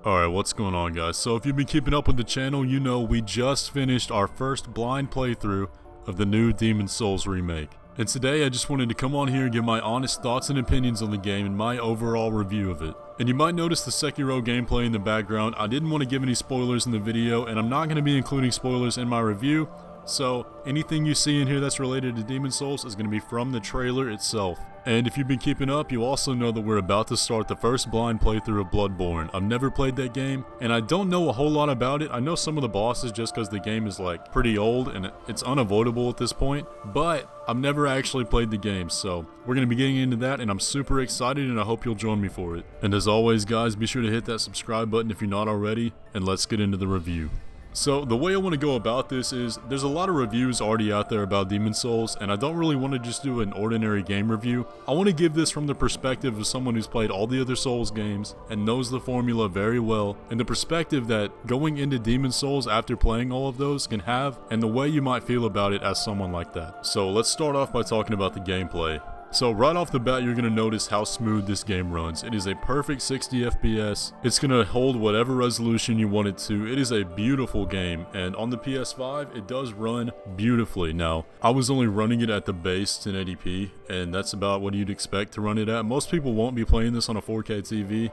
Alright, what's going on, guys? So if you've been keeping up with the channel, you know we just finished our first blind playthrough of the new Demon's Souls remake. And today I just wanted to come on here and give my honest thoughts and opinions on the game and my overall review of it. And you might notice the Sekiro gameplay in the background. I didn't want to give any spoilers in the video, and I'm not going to be including spoilers in my review. So anything you see in here that's related to Demon's Souls is going to be from the trailer itself. And if you've been keeping up, you also know that we're about to start the first blind playthrough of Bloodborne. I've never played that game, and I don't know a whole lot about it. I know some of the bosses just because the game is like pretty old and it's unavoidable at this point, but I've never actually played the game, so we're going to be getting into that, and I'm super excited, and I hope you'll join me for it. And as always, guys, be sure to hit that subscribe button if you're not already, and let's get into the review. So the way I want to go about this is, there's a lot of reviews already out there about Demon's Souls, and I don't really want to just do an ordinary game review. I want to give this from the perspective of someone who's played all the other Souls games and knows the formula very well, and the perspective that going into Demon's Souls after playing all of those can have, and the way you might feel about it as someone like that. So let's start off by talking about the gameplay. So right off the bat, you're going to notice how smooth this game runs. It is a perfect 60 FPS. It's going to hold whatever resolution you want it to. It is a beautiful game, and on the PS5, it does run beautifully. Now, I was only running it at the base 1080p, and that's about what you'd expect to run it at. Most people won't be playing this on a 4K TV,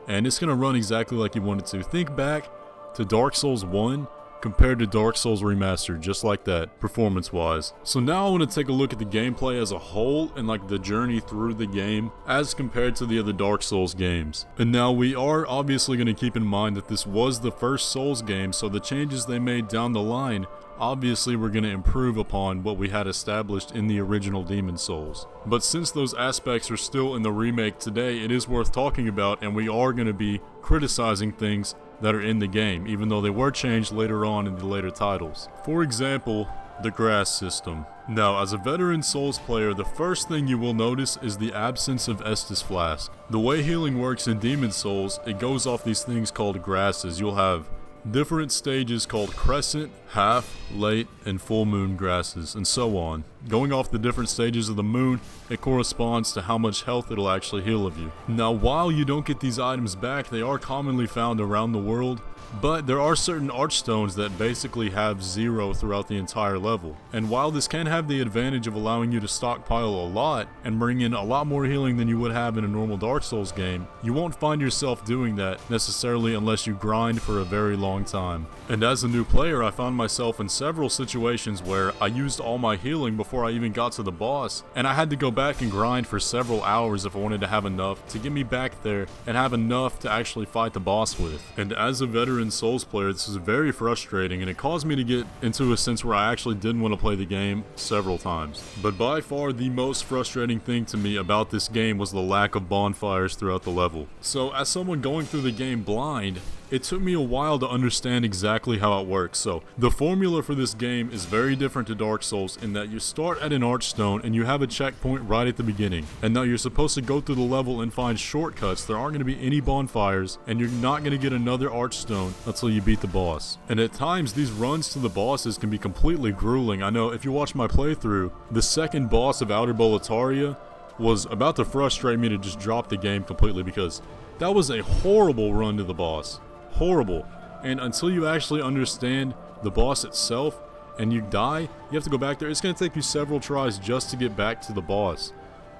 and it's going to run exactly like you want it to. Think back to Dark Souls 1, compared to Dark Souls Remastered, just like that, performance-wise. So now I want to take a look at the gameplay as a whole and like the journey through the game as compared to the other Dark Souls games. And now we are obviously going to keep in mind that this was the first Souls game, so the changes they made down the line obviously we're going to improve upon what we had established in the original Demon's Souls. But since those aspects are still in the remake today, it is worth talking about, and we are going to be criticizing things that are in the game, even though they were changed later on in the later titles. For example, the grass system. Now, as a veteran Souls player, the first thing you will notice is the absence of Estus Flask. The way healing works in Demon's Souls, it goes off these things called grasses. You'll have different stages called crescent, half, late, and full moon grasses, and so on. Going off the different stages of the moon, it corresponds to how much health it'll actually heal of you. Now, while you don't get these items back, they are commonly found around the world, but there are certain archstones that basically have 0 throughout the entire level. And while this can have the advantage of allowing you to stockpile a lot and bring in a lot more healing than you would have in a normal Dark Souls game, you won't find yourself doing that necessarily unless you grind for a very long time. And as a new player, I found myself in several situations where I used all my healing before I even got to the boss, and I had to go back and grind for several hours if I wanted to have enough to get me back there and have enough to actually fight the boss with. And as a veteran Souls player, this is very frustrating, and it caused me to get into a sense where I actually didn't want to play the game several times. But by far the most frustrating thing to me about this game was the lack of bonfires throughout the level. So as someone going through the game blind, it took me a while to understand exactly how it works. So the formula for this game is very different to Dark Souls in that you start at an archstone and you have a checkpoint right at the beginning. And now you're supposed to go through the level and find shortcuts. There aren't going to be any bonfires, and you're not going to get another archstone until you beat the boss. And at times these runs to the bosses can be completely grueling. I know if you watch my playthrough, the second boss of Outer Boletaria was about to frustrate me to just drop the game completely, because that was a horrible run to the boss. Horrible. And until you actually understand the boss itself and you die, you have to go back there. It's going to take you several tries just to get back to the boss.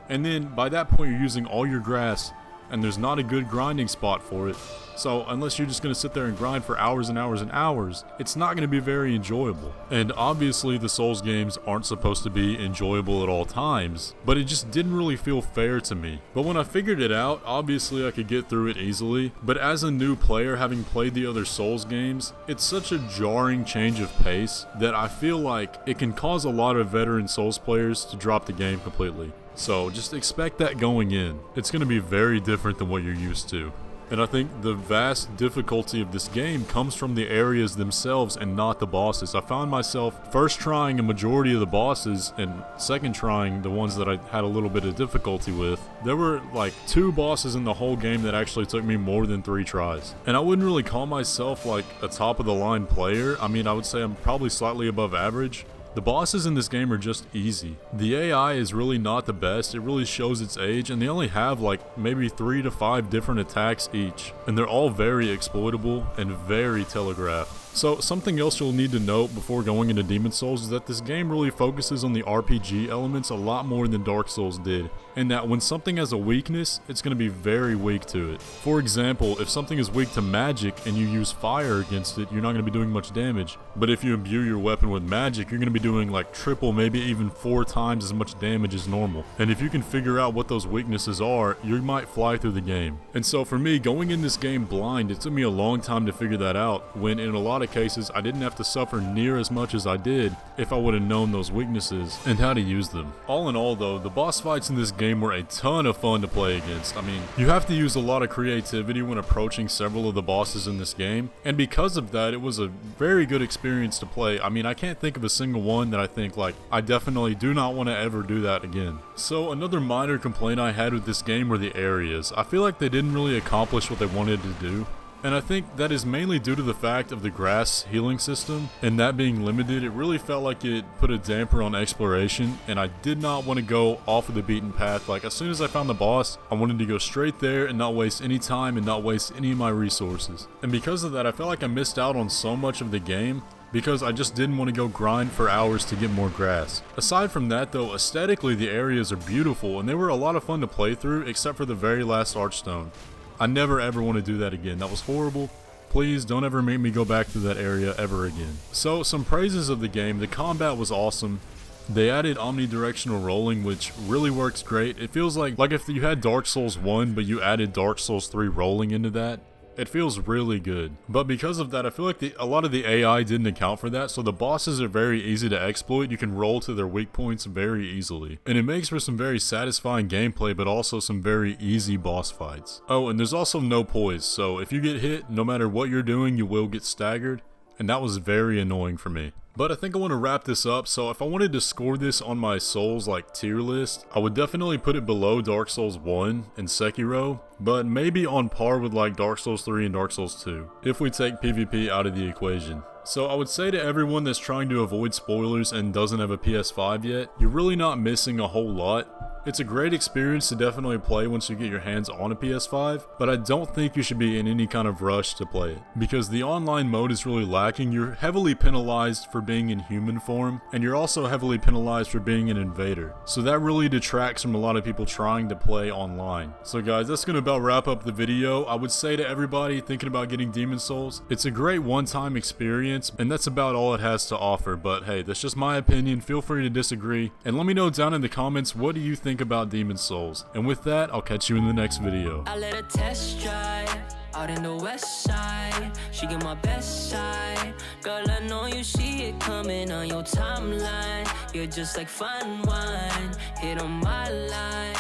And then by that point you're using all your grass, and there's not a good grinding spot for it. So unless you're just going to sit there and grind for hours and hours and hours, it's not going to be very enjoyable. And obviously the Souls games aren't supposed to be enjoyable at all times, but it just didn't really feel fair to me. But when I figured it out, obviously I could get through it easily. But as a new player, having played the other Souls games, it's such a jarring change of pace that I feel like it can cause a lot of veteran Souls players to drop the game completely. So just expect that going in. It's going to be very different than what you're used to. And I think the vast difficulty of this game comes from the areas themselves and not the bosses. I found myself first trying a majority of the bosses and second trying the ones that I had a little bit of difficulty with. There were like 2 bosses in the whole game that actually took me more than 3 tries. And I wouldn't really call myself like a top of the line player. I mean, I would say I'm probably slightly above average. The bosses in this game are just easy. The AI is really not the best, it really shows its age, and they only have like maybe 3 to 5 different attacks each, and they're all very exploitable and very telegraphed. So something else you'll need to note before going into Demon Souls is that this game really focuses on the RPG elements a lot more than Dark Souls did, and that when something has a weakness, it's going to be very weak to it. For example, if something is weak to magic and you use fire against it, you're not going to be doing much damage. But if you imbue your weapon with magic, you're going to be doing like triple, maybe even 4 times as much damage as normal. And if you can figure out what those weaknesses are, you might fly through the game. And so for me, going in this game blind, it took me a long time to figure that out, when in a lot of cases, I didn't have to suffer near as much as I did if I would have known those weaknesses and how to use them. All in all though, the boss fights in this game were a ton of fun to play against. I mean, you have to use a lot of creativity when approaching several of the bosses in this game, and because of that, it was a very good experience to play. I mean, I can't think of a single one that I think like, I definitely do not want to ever do that again. So another minor complaint I had with this game were the areas. I feel like they didn't really accomplish what they wanted to do. And I think that is mainly due to the fact of the grass healing system, and that being limited, it really felt like it put a damper on exploration, and I did not want to go off of the beaten path. Like, as soon as I found the boss, I wanted to go straight there and not waste any time and not waste any of my resources. And because of that, I felt like I missed out on so much of the game, because I just didn't want to go grind for hours to get more grass. Aside from that though, aesthetically the areas are beautiful, and they were a lot of fun to play through, except for the very last archstone. I never ever want to do that again. That was horrible. Please don't ever make me go back to that area ever again. So some praises of the game. The combat was awesome. They added omnidirectional rolling, which really works great. It feels like if you had Dark Souls 1 but you added Dark Souls 3 rolling into that. It feels really good. But because of that, I feel like a lot of the AI didn't account for that, so the bosses are very easy to exploit. You can roll to their weak points very easily. And it makes for some very satisfying gameplay, but also some very easy boss fights. Oh, and there's also no poise, so if you get hit, no matter what you're doing, you will get staggered. And that was very annoying for me. But I think I want to wrap this up, so if I wanted to score this on my Souls tier list, I would definitely put it below Dark Souls 1 and Sekiro, but maybe on par with Dark Souls 3 and Dark Souls 2, if we take PvP out of the equation. So I would say to everyone that's trying to avoid spoilers and doesn't have a PS5 yet, you're really not missing a whole lot. It's a great experience to definitely play once you get your hands on a PS5, but I don't think you should be in any kind of rush to play it, because the online mode is really lacking. You're heavily penalized for being in human form, and you're also heavily penalized for being an invader. So that really detracts from a lot of people trying to play online. So guys, that's gonna about wrap up the video. I would say to everybody thinking about getting Demon Souls, it's a great one-time experience, and that's about all it has to offer. But hey, that's just my opinion. Feel free to disagree, and let me know down in the comments, what do you think about Demon Souls? And with that, I'll catch you in the next video. I let her test drive out in the west side. She get my best side. Girl, I know you see it coming on your timeline. You're just like fine wine, hit on my line.